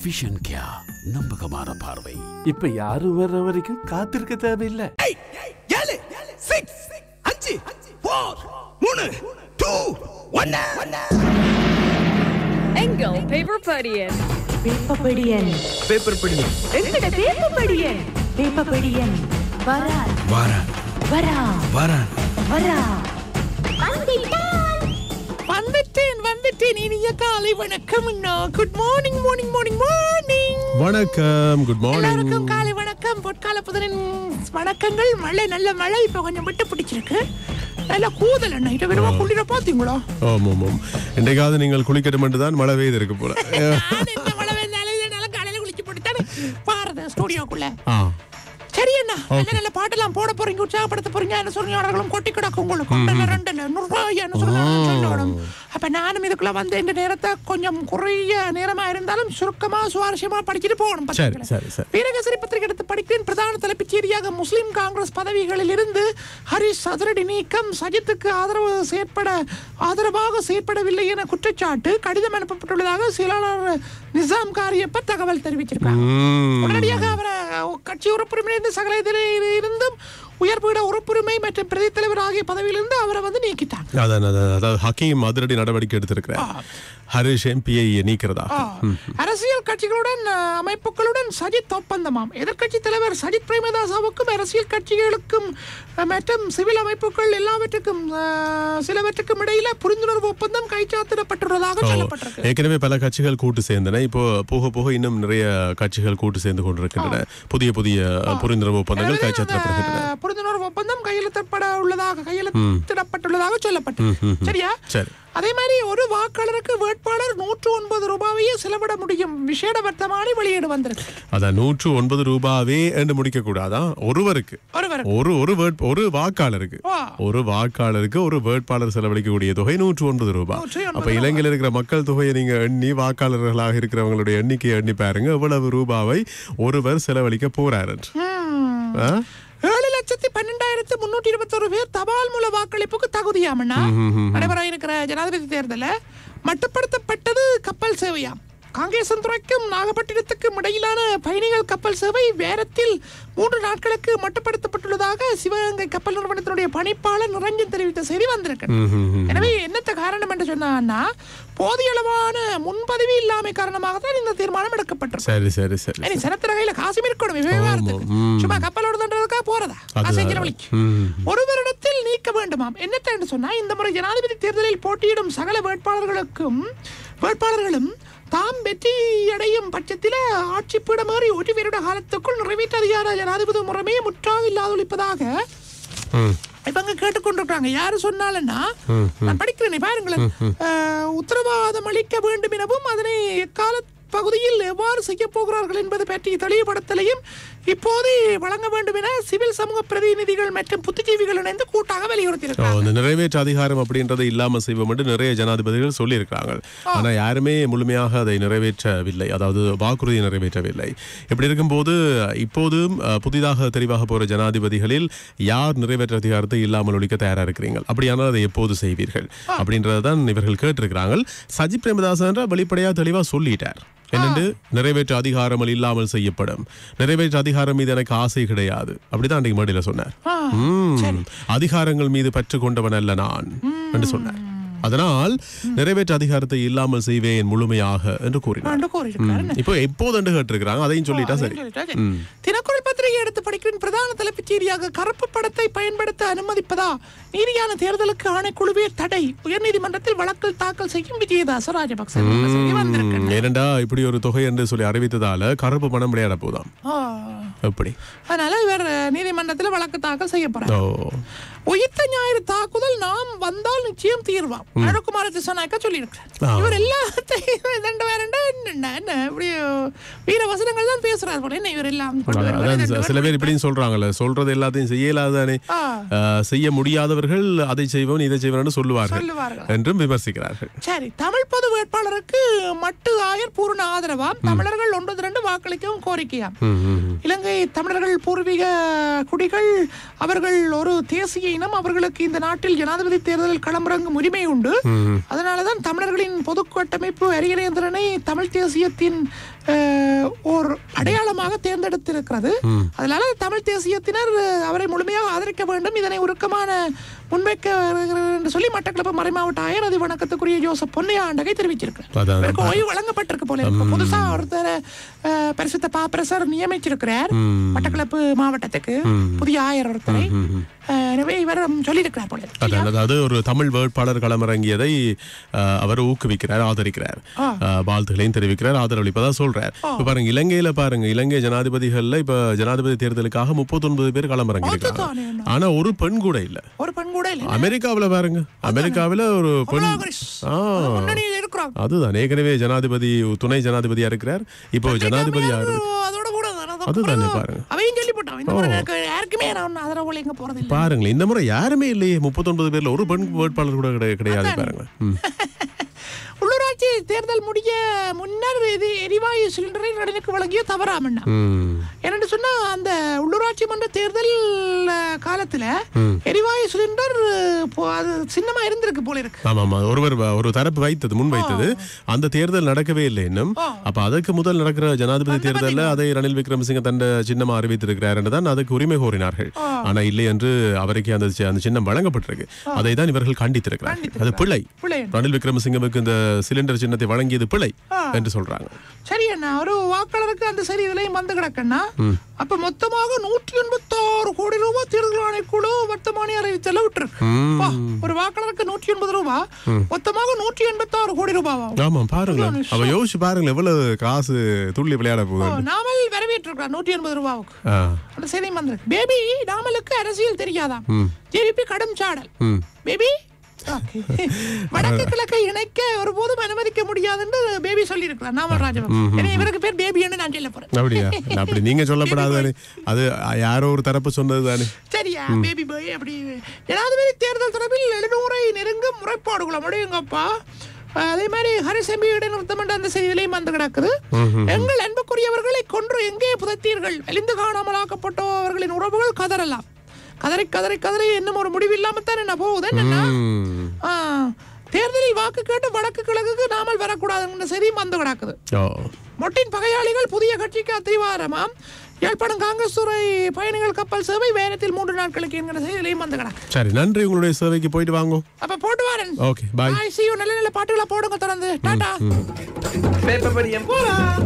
Vision கியா, நம்பகமான பார்வை. இப்ப யாரும் வர்ற வரைக்கும் காத்திருக்க தேவையில்லை. 7 6 5 4 3 2 1 எங்கள் பேப்பர் படியன் எங்கட பேப்பர் படியன் வரா வந்துட்டேன் இனிய காலை வணக்கம். Good morning. வணக்கம், குட் மார்னிங். எல்லாருக்கும் காலை வணக்கம். பொற்கால புதனின் வணக்கங்கள். மழை, நல்ல மழை இப்ப கொஞ்சம் விட்டு பிடிச்சிருக்கு. நல்ல கூதல் என்ன இட்ட வெறுவா குளிர பாத்தீங்களா? ஆமாம். இன்றைக்காவது நீங்கள் குளிக்கட்டும் தான் மழை பெய்து இருக்கு போல. மழை பெய்தாலும் காலையில குளிச்சு போட்டுத்தானே பாருது ஸ்டுடியோக்குள்ள. சரி என்ன நல்ல பாட்டெல்லாம் போட போறீங்க, உற்சாகப்படுத்த போறீங்க. என்ன சொன்னீங்களும் கொட்டி கிடக்கும் உங்களுக்கு 200 சொல்லணும். அப்ப நானும் இதுக்குள்ள வந்து இந்த நேரத்தை கொஞ்சம் குறைய நேரமா இருந்தாலும் சுருக்கமா சுவாரஸ்யமா படிச்சுட்டு போகணும். வீரகேசரி பத்திரிகை எடுத்து படிக்கிறேன். பிரதான தலைப்புச் செய்தியாக முஸ்லிம் காங்கிரஸ் பதவிகளில் இருந்து ஹரிஷ் அதிரடி நீக்கம், சஜித்துக்கு ஆதரவாக செயற்படவில்லை என குற்றச்சாட்டு, கடிதம் அனுப்பப்பட்டுள்ளதாக செயலாளர் நிசாம் காரியப்பர் தகவல் தெரிவிச்சிருக்காங்க. உடனடியாக அவரை கட்சி உறுப்பினர் சகல இருந்தும் உயர்பீட உறுப்புரிமை மற்றும் பிரதி தலைவர் ஆகிய பதவியிலிருந்து அவரை வந்து நீக்கிட்டாங்க. அதாவது ஹக்கீம் அதிரடி நடவடிக்கை எடுத்திருக்கிறார். ஹரிஷ் எம்பியை நீக்கிறதா? அரசியல் கட்சிகளுடன் அமைப்புகளுடன் சஜித் ஒப்பந்தமாம். எதிர்கட்சி தலைவர் சஜித் பிரேமதாசாவுக்கும் அரசியல் கட்சிகளுக்கும் மற்றும் சிவில் அமைப்புகள் எல்லாவற்றுக்கும் சிலவற்றுக்கும் இடையில புரிந்துணர்வு ஒப்பந்தம் கைச்சாத்திடப்பட்டுள்ளதாக சொல்லப்பட்டிருக்கு. ஏற்கனவே பல கட்சிகள் கூட்டு சேர்ந்தன. இப்போ போக போக இன்னும் நிறைய கட்சிகள் கூட்டு சேர்ந்து கொண்டிருக்கின்றன. புதிய புரிந்துணர்வு ஒப்பந்தங்கள் கைச்சாத்திடப்படுகின்றன. புரிந்துணர்வு ஒப்பந்தம் கையெழுத்திடப்பட்டுள்ளதாக சொல்லப்பட்டது. சரியா? சரி. அதே மாதிரி ஒரு வாக்காளருக்கு வேட்பாளர் 109 ரூபாயே செலவிட முடியும். விசேட வர்த்தமானி வெளியீடு வந்திருக்கு. அதான் 109 ரூபாவே என்று முடிக்க கூடாதா? ஒருவருக்கு ஒரு வாக்காளருக்கு ஒரு வேட்பாளர் செலவழிக்கக்கூடிய தொகை 109 ரூபாய். அப்ப இலங்கையில் இருக்கிற மக்கள் தொகையை நீங்க எண்ணி வாக்காளர்களாக இருக்கிறவங்களுடைய எண்ணிக்கையை எண்ணி பாருங்க, எவ்வளவு ரூபாவை ஒருவர் செலவழிக்க போறாரு. 7,12,321 பேர் தபால் மூல வாக்களிப்புக்கு தகுதியாமன்னா நடைபெற இருக்கிற ஜனாதிபதி தேர்தலில் மட்டுப்படுத்தப்பட்டது கப்பல் சேவையாம். காங்கேசந்துறைக்கும் நாகப்பட்டினத்துக்கும் இடையிலான பயணிகள் கப்பல் சேவை வேரத்தில் 3 நாட்களுக்கு மட்டுப்படுத்தப்பட்டுள்ளதாக சிவகங்கை கப்பல் நிறுவனத்தினுடைய பணிப்பாளர் நிரஞ்சன் தெரிவித்த செய்தி வந்திருக்கு. எனவே என்னத்த காரணம் என்று சொன்னா, போதிய அளவான முன்பதவி இல்லாமை காரணமாகத்தான் இந்த தீர்மானம் எடுக்கப்பட்டிருக்கு. சனத்திர கையில காசும் இருக்கணும். சும்மா கப்பலோட தண்டதுக்காக போறதா? ஒரு வருடத்தில் நீக்க வேண்டுமாம். என்னத்த சொன்னா, இந்த முறை ஜனாதிபதி தேர்தலில் போட்டியிடும் சகல வேட்பாளர்களும் தாம் வெற்றியடையும் பட்சத்தில் ஆட்சி பீடமேறி 1 வருட காலத்துக்குள் நிறைவேற்ற அதிகார ஜனாதிபதி முறைமையை முற்றாக இல்லாதொழிப்பதாக இவங்க கேட்டுக்கொண்டிருக்காங்க. யாரு சொன்னாலன்னா, நான் படிக்கிறேன் பாருங்களேன். உத்தரவாதம் அளிக்க வேண்டும் எனவும் அதனை எக்கால பகுதியில் எவ்வாறு செய்ய போகிறார்கள் என்பது பற்றி தெளிவுபடுத்தலையும் இப்போது வழங்க வேண்டும் என சிவில் சமூக பிரதிநிதிகள் மற்றும் புத்திஜீவிகள் இணைந்து கூட்டாக வலியுறுத்தியிருக்காங்க. நிறைவேற்ற அதிகாரம் அப்படின்றதை இல்லாம செய்வோம் என்று நிறைய ஜனாதிபதிகள் சொல்லி இருக்கிறாங்க. ஆனா யாருமே முழுமையாக அதை நிறைவேற்றவில்லை, அதாவது வாக்குறுதி நிறைவேற்றவில்லை. இப்படி இருக்கும்போது இப்போதும் புதிதாக தெரிவாக போற ஜனாதிபதிகளில் யார் நிறைவேற்ற அதிகாரத்தை இல்லாமல் ஒழிக்க தயாரா இருக்கிறீங்க, அப்படியானால் அதை எப்போது செய்வீர்கள் அப்படின்றதான் இவர்கள் கேட்டிருக்கிறாங்க. சஜித் பிரேமதாச வெளிப்படையா தெளிவா சொல்லிட்டார். என்னென்று நிறைவேற்ற அதிகாரம் இல்லாமல் செய்யப்படும், நிறைவேற்ற அதிகாரம் மீது எனக்கு ஆசை கிடையாது அப்படிதான் அன்றைக்கு மேடையில சொன்னார். அதிகாரங்கள் மீது பற்று கொண்டவன் அல்ல நான் என்று சொன்னார். அதனால் நிறைவேற்ற அதிகாரத்தை இல்லாமல் செய்வேன் முழுமையாக என்று கூறினார். இப்போ எப்போது கேட்டிருக்கிறாங்க, அதையும் சொல்லிட்டா சரி. தினக்குரல் பத்திரிகை எடுத்து படிக்கிறேன். பிரதான தலைப்புச் செய்தியாக கருப்பு படத்தை பயன்படுத்த அனுமதிப்பதா நீதியான தேர்தலுக்கு ஆணைக்குழுவே தடை, உயர்நீதிமன்றத்தில் வழக்கில் தாக்கல் செய்யும் விஜயதாச ராஜபக்சே. ஏனெண்டா இப்படி ஒரு தொகை என்று சொல்லி அறிவித்ததால கருப்பு பணம் விளையாட போதாம். எப்படி? அதனால இவர் நீதிமன்றத்தில் வழக்கு தாக்கல் செய்ய போறார். உயிர்த்த ஞாயிறு தாக்குதல் நாம் வந்தால் நிச்சயம் தீர்வாம் அழகுமார திசாநாயக்கா சொல்லி இருக்கிறார். இவர் எல்லாத்தையும் வீர வசனங்கள் தான் பேசுறாரு போல. என்ன இவர் எல்லாம் சில பேர் இப்படின்னு சொல்றாங்கல்ல, சொல்றது எல்லாத்தையும் செய்யலாதானே, செய்ய முடியாதவர்கள் அதை செய்வோம் இதை செய்வோம் சொல்லுவார்கள் என்றும் விமர்சிக்கிறார்கள். சரி, தமிழ் பொது வேட்பாளருக்கு மட்டு ஆயர் பூர்ண ஆதரவாம். தமிழர்கள் 1-2 வாக்களிக்கவும் கோரிக்கையாம். இலங்கை இலங்கை தமிழர்கள் பூர்வீக குடிகள், அவர்கள் ஒரு தேசிய இனம், அவர்களுக்கு இந்த நாட்டில் ஜனாதிபதி தேர்தலில் களமிறங்கும் உரிமை உண்டு. அதனாலதான் தமிழர்களின் பொது கட்டமைப்பு அரியநேந்திரனை தமிழ் தேசியத்தின் ஓர் அடையாளமாக தேர்ந்தெடுத்திருக்கிறது. அதனால தமிழ் தேசியத்தினர் அவரை முழுமையாக ஆதரிக்க வேண்டும், இதனை உருக்கமான முன்வைக்க என்று சொல்லி மட்டக்களப்பு மறைமாவட்ட ஆயர் அது வணக்கத்துக்குரிய ஜோசப் பொன்னையா ஆண்டகை தெரிவிச்சிருக்கிறார். ஓய்வு வழங்கப்பட்டிருக்கு போல இருக்கு. புதுசா ஒருத்தர் பரிசுத்த பாப்பரசர் நியமிச்சிருக்கிறார் மட்டக்களப்பு மாவட்டத்துக்கு, புதிய ஆயர் ஒருத்தரை. எனவே இவர் சொல்லியிருக்கிறார் போல. அதாவது ஒரு தமிழ் வேட்பாளர் களமிறங்கியதை அவர் ஊக்குவிக்கிறார், ஆதரிக்கிறார், வாழ்த்துக்களையும் தெரிவிக்கிறார், ஆதரவளிப்பதான் சொல்றார். இப்ப பாருங்க, இலங்கையில பாருங்க, இலங்கை ஜனாதிபதிகள்ல இப்ப ஜனாதிபதி தேர்தலுக்காக 39 பேர் களமிறங்கி இருக்காங்க. ஆனா ஒரு பெண் கூட இல்ல. ஒரு பெண் கூட இல்ல. அமெரிக்காவில பாருங்க, அமெரிக்காவில ஒரு பெண், அதுதான் ஏற்கனவே ஜனாதிபதி துணை ஜனாதிபதியா இருக்கிறார், இப்போ ஜனாதிபதி யாரு, அதுதானே பாருங்க. பாருங்களேன், இந்த முறை யாருமே இல்லையே, 39 பேர்ல ஒரு பெண் வேட்பாளர் கூட கிடையாது பாருங்க. உள்ளூராட்சி தேர்தல் முடிய முன்னர் இது எரிவாயு சிலிண்டரை நடுநிலைக்கு வழங்கிய தவறாமண்ணா. என்னன்னு சொன்னா, அந்த உள்ளூராட்சி மன்ற தேர்தல் காலத்துல எரிவாயு சிலிண்டர் அது சின்னமா இருந்திருக்கு போல இருக்கு. ஆமா, ஒரு தரப்பு வைத்தது, முன் வைத்தது. அந்த தேர்தல் நடக்கவே இல்லை இன்னும். அப்ப அதுக்கு முதல் நடக்கிற ஜனாதிபதி தேர்தலில் அதை ரணில் விக்ரமசிங்க தன் சின்னமா அறிவித்திருக்கிறார் என்றுதான் அதுக்கு உரிமை கோரினார்கள். ஆனா இல்லை என்று அவருக்கு அந்த சின்னம் வழங்கப்பட்டிருக்கு. அதை தான் இவர்கள் கண்டித்திருக்கிறார். அது பிழை. ரணில் விக்ரமசிங்கவுக்கு இந்த சிலிண்டர் சின்னத்தை வழங்கியது பிழை என்று சொல்றாங்க. சரி அண்ணா, ஒரு வாக்காளருக்கு அந்த சரி இதுலயும் வந்து கிடக்குன்னா, அப்ப மொத்தமாக 186 கோடி ரூபாய் தேர்தல் ஆணைக்குழு வர்த்தமானி அறிவித்தல விட்டுருக்கு. ஒரு வாக்காளருக்கு 180 ரூபாய், மொத்தமாக 186 கோடி ரூபாய். ஆமா, பாருங்களேன், அவ யோசிச்சு பாருங்களேன் எவ்வளவு காசு துள்ளி விளையாட போகுது. நாமல் வரவேற்றிருக்கிறார் 180 ரூபாவுக்கு. அந்த சரி வந்திருக்கு. பேபி நாமலுக்கு அரசியல் தெரியாதான், ஜேபி கடும் சாடல். பேபி வடக்கு கிழக்கை இணைக்க ஒருபோதும் அனுமதிக்க முடியாது என்று பேபி சொல்லி இருக்கிறார் நாமல் ராஜபக்சே. இவருக்கு பேர் பேபி என்று நான் சொல்ல போறேன். அப்படியா? அப்படி நீங்க சொல்லப்படாதானே, அது யாரோ ஒரு தரப்பு சொன்னது தானே. சரியா, பேபி பாய். அப்படி ஜனாதிபதி தேர்தல் தொடர்பில் 700 நெருங்கும் முறைப்பாடுகளும் அடையுங்கப்பா. அதே மாதிரி ஹரிசம்பி இடைநிறுத்தம் என்ற அந்த செய்தியிலையும் வந்து கிடக்குது. எங்கள் அன்புக்குரியவர்களை கொன்று எங்கே புதைத்தீர்கள், அழிந்து காணாமலாக்கப்பட்டவர்களின் உறவுகள் கதறலாம். கதறி கதறி கதறி இன்னும் ஒரு முடிவு இல்லாமத்தான் என்ன போகுது. என்னன்னா, தேர்தலில் வாக்கு கேட்டு வடக்கு கிழக்குக்கு நாமல் வரக்கூடாதுங்கிற செய்தியும் வந்து கிடக்குது. மொட்டின் பகையாளிகள் புதிய கட்சிக்கு அத்திவாரமாம். யாழ்ப்பாணம் காங்கிரஸ் துறை பயணிகள் கப்பல் சேவை வேரத்தில் 3 நாட்களுக்கு என்கிற செய்தியிலையும் வந்து கிடக்கு. சரி, நன்றி. உங்களுடைய சேவைக்கு போயிட்டு வாங்க. அப்ப போட்டு வரேன். Okay, bye. See you. நல்ல நல்ல பாட்டுகளை போடுங்க தொடர்ந்து. டாடா. பேப்பர் படியம் போலாம்.